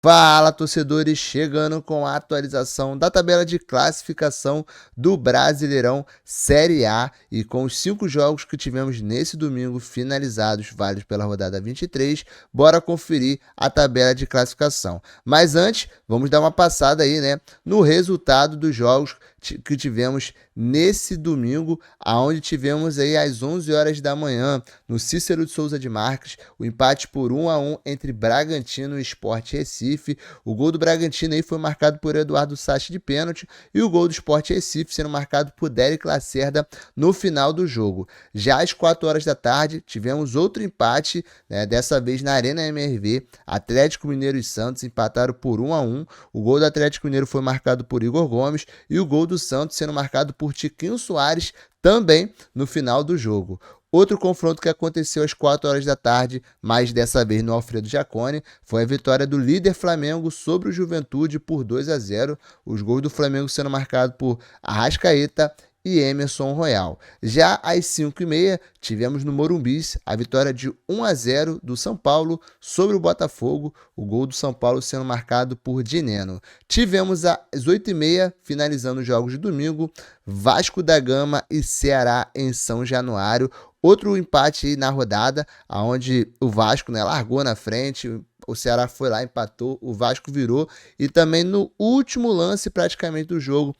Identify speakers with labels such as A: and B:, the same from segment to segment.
A: Fala, torcedores, chegando com a atualização da tabela de classificação do Brasileirão Série A e com os 5 jogos que tivemos nesse domingo finalizados, válidos pela rodada 23, bora conferir a tabela de classificação. Mas antes, vamos dar uma passada aí, né, no resultado dos jogos que tivemos nesse domingo, aonde tivemos aí às 11 horas da manhã, no Cícero de Souza de Marques, o empate por 1-1 entre Bragantino e Sport Recife. O gol do Bragantino aí foi marcado por Eduardo Sacha de pênalti e o gol do Sport Recife sendo marcado por Derek Lacerda no final do jogo. Já às 4 horas da tarde, tivemos outro empate, né, dessa vez na Arena MRV. Atlético Mineiro e Santos empataram por 1-1. O gol do Atlético Mineiro foi marcado por Igor Gomes e o gol do Santos sendo marcado por Tiquinho Soares também no final do jogo. Outro confronto que aconteceu às 4 horas da tarde, mas dessa vez no Alfredo Jaconi, foi a vitória do líder Flamengo sobre o Juventude por 2-0. Os gols do Flamengo sendo marcados por Arrascaeta e Emerson Royal. Já às 5h30, tivemos no Morumbi a vitória de 1-0 do São Paulo sobre o Botafogo, o gol do São Paulo sendo marcado por Dineno. Tivemos às 8h30, finalizando os jogos de domingo, Vasco da Gama e Ceará em São Januário. Outro empate aí na rodada, onde o Vasco, né, largou na frente, o Ceará foi lá, empatou, o Vasco virou e também no último lance praticamente do jogo,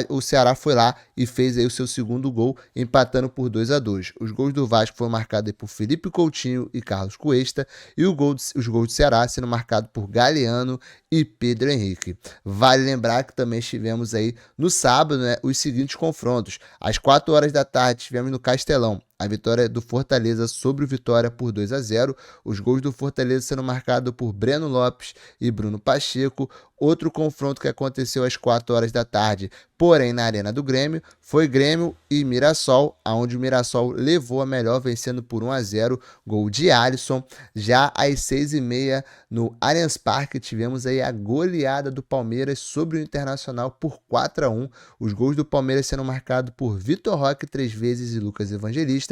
A: o Ceará foi lá e fez aí o seu segundo gol, empatando por 2-2. Os gols do Vasco foram marcados por Felipe Coutinho e Carlos Cuesta e os gols do Ceará sendo marcados por Galeano e Pedro Henrique. Vale lembrar que também estivemos aí no sábado, né, os seguintes confrontos. Às 4 horas da tarde estivemos no Castelão, a vitória do Fortaleza sobre o Vitória por 2-0. Os gols do Fortaleza sendo marcados por Breno Lopes e Bruno Pacheco. Outro confronto que aconteceu às 4 horas da tarde, porém na Arena do Grêmio, foi Grêmio e Mirassol, onde o Mirassol levou a melhor, vencendo por 1-0, gol de Alisson. Já às 6h30, no Allianz Parque, tivemos aí a goleada do Palmeiras sobre o Internacional por 4-1. Os gols do Palmeiras sendo marcados por Vitor Roque 3 vezes e Lucas Evangelista,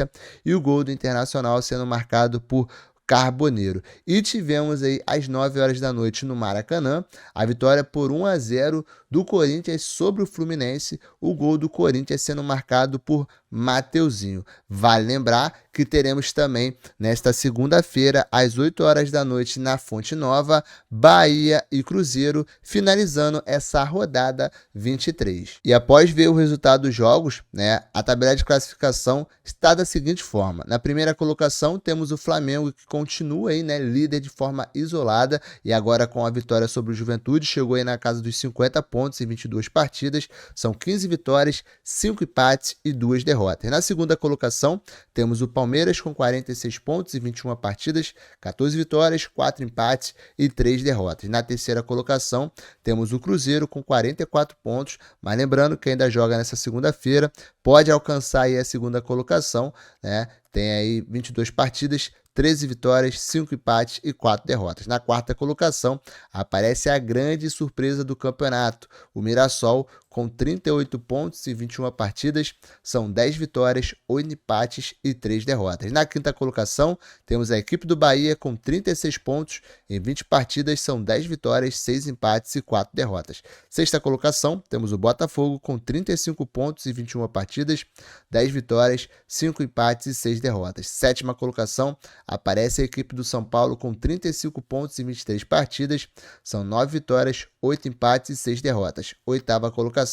A: e o gol do Internacional sendo marcado por Carboneiro. E tivemos aí às 9 horas da noite no Maracanã, a vitória por 1-0 do Corinthians sobre o Fluminense, o gol do Corinthians sendo marcado por Mateuzinho. Vale lembrar que teremos também nesta segunda-feira, às 8 horas da noite, na Fonte Nova, Bahia e Cruzeiro, finalizando essa rodada 23. E após ver o resultado dos jogos, né, a tabela de classificação está da seguinte forma. Na primeira colocação temos o Flamengo, que continua aí, né, líder de forma isolada, e agora com a vitória sobre o Juventude, chegou aí na casa dos 50 pontos em 22 partidas, são 15 vitórias, 5 empates e 2 derrotas. Na segunda colocação, temos o Palmeiras com 46 pontos em 21 partidas, 14 vitórias, 4 empates e 3 derrotas. Na terceira colocação, temos o Cruzeiro com 44 pontos, mas lembrando que ainda joga nessa segunda-feira, pode alcançar aí a segunda colocação, né? Tem aí 22 partidas, 13 vitórias, 5 empates e 4 derrotas. Na quarta colocação, aparece a grande surpresa do campeonato, o Mirassol, com 38 pontos em 21 partidas, são 10 vitórias, 8 empates e 3 derrotas. Na quinta colocação, temos a equipe do Bahia com 36 pontos em 20 partidas, são 10 vitórias, 6 empates e 4 derrotas. Sexta colocação, temos o Botafogo com 35 pontos em 21 partidas, 10 vitórias, 5 empates e 6 derrotas. Sétima colocação, aparece a equipe do São Paulo com 35 pontos em 23 partidas, são 9 vitórias, 8 empates e 6 derrotas. Oitava colocação,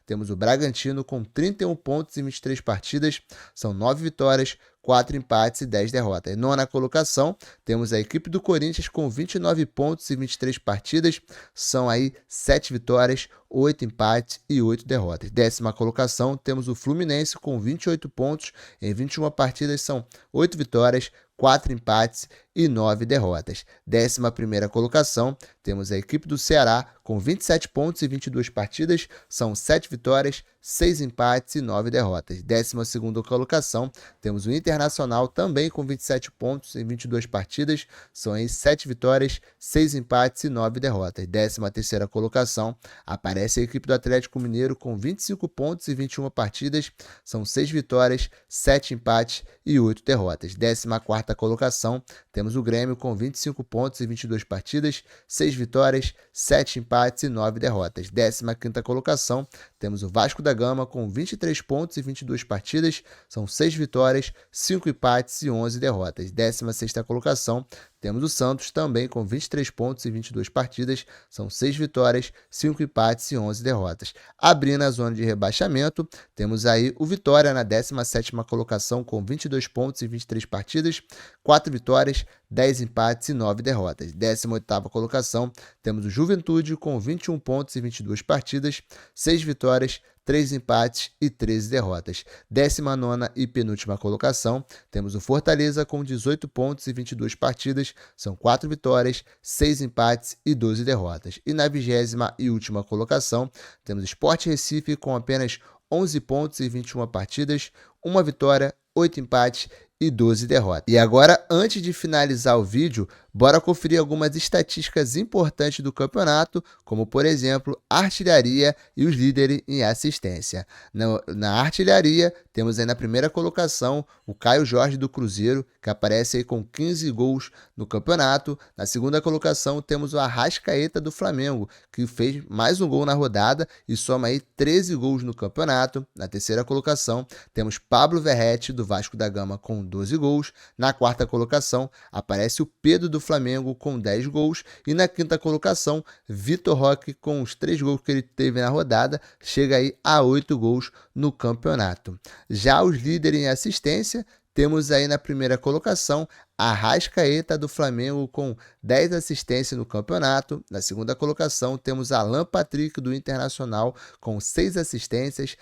A: temos o Bragantino com 31 pontos em 23 partidas, são 9 vitórias, 4 empates e 10 derrotas. Nona colocação, temos a equipe do Corinthians com 29 pontos em 23 partidas, são aí 7 vitórias, 8 empates e 8 derrotas. Décima colocação, temos o Fluminense com 28 pontos em 21 partidas, são 8 vitórias, 4 empates e 9 derrotas. 11ª colocação, temos a equipe do Ceará com 27 pontos em 22 partidas, são 7 vitórias, 6 empates e 9 derrotas. 12ª colocação, temos o Internacional também com 27 pontos em 22 partidas, são aí 7 vitórias, 6 empates e 9 derrotas. 13ª colocação, aparece a equipe do Atlético Mineiro com 25 pontos em 21 partidas, são 6 vitórias, 7 empates e 8 derrotas. 14ª quarta colocação, temos o Grêmio com 25 pontos em 22 partidas, 6 vitórias, 7 empates e 9 derrotas. 15ª colocação, temos o Vasco da Gama com 23 pontos em 22 partidas, são 6 vitórias, 5 empates e 11 derrotas. 16ª colocação, temos o Santos também com 23 pontos em 22 partidas, são 6 vitórias, 5 empates e 11 derrotas. Abrindo a zona de rebaixamento, temos aí o Vitória na 17ª colocação com 22 pontos em 23 partidas, 4 vitórias, 10 empates e 9 derrotas. 18ª colocação, temos o Juventude com 21 pontos em 22 partidas, 6 vitórias, 3 empates e 13 derrotas. 19ª e penúltima colocação, temos o Fortaleza com 18 pontos em 22 partidas, são 4 vitórias, 6 empates e 12 derrotas. E na 20ª e última colocação, temos o Sport Recife com apenas 11 pontos em 21 partidas, 1 vitória, 8 empates e 12 derrotas. E agora, antes de finalizar o vídeo, bora conferir algumas estatísticas importantes do campeonato, como por exemplo, a artilharia e os líderes em assistência. Na artilharia, temos aí na primeira colocação o Caio Jorge do Cruzeiro, que aparece aí com 15 gols no campeonato. Na segunda colocação, temos o Arrascaeta do Flamengo, que fez mais um gol na rodada e soma aí 13 gols no campeonato. Na terceira colocação, temos Pablo Verratti do Vasco da Gama com 12 gols. Na quarta colocação, aparece o Pedro do Flamengo com 10 gols. E na quinta colocação, Vitor Roque com os 3 gols que ele teve na rodada, chega aí a 8 gols no campeonato. Já os líderes em assistência, temos aí na primeira colocação a Arrascaeta do Flamengo com 10 assistências no campeonato. Na segunda colocação temos Alan Patrick do Internacional com 6 assistências.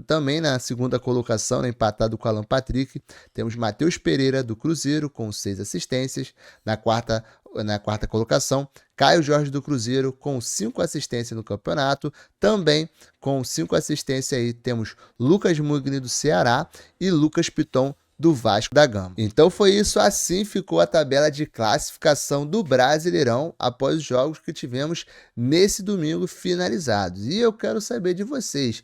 A: Também na segunda colocação, empatado com Alan Patrick, temos Matheus Pereira do Cruzeiro com 6 assistências. Na quarta colocação, Caio Jorge do Cruzeiro com 5 assistências no campeonato. Também com 5 assistências aí temos Lucas Mugni do Ceará e Lucas Piton do Vasco da Gama. Então foi isso, assim ficou a tabela de classificação do Brasileirão após os jogos que tivemos nesse domingo finalizados. E eu quero saber de vocês,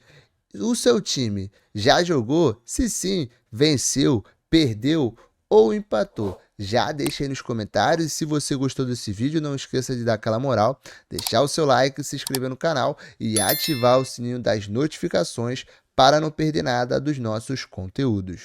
A: o seu time já jogou? Se sim, venceu, perdeu ou empatou? Já deixa aí nos comentários, e se você gostou desse vídeo, não esqueça de dar aquela moral, deixar o seu like, se inscrever no canal e ativar o sininho das notificações para não perder nada dos nossos conteúdos.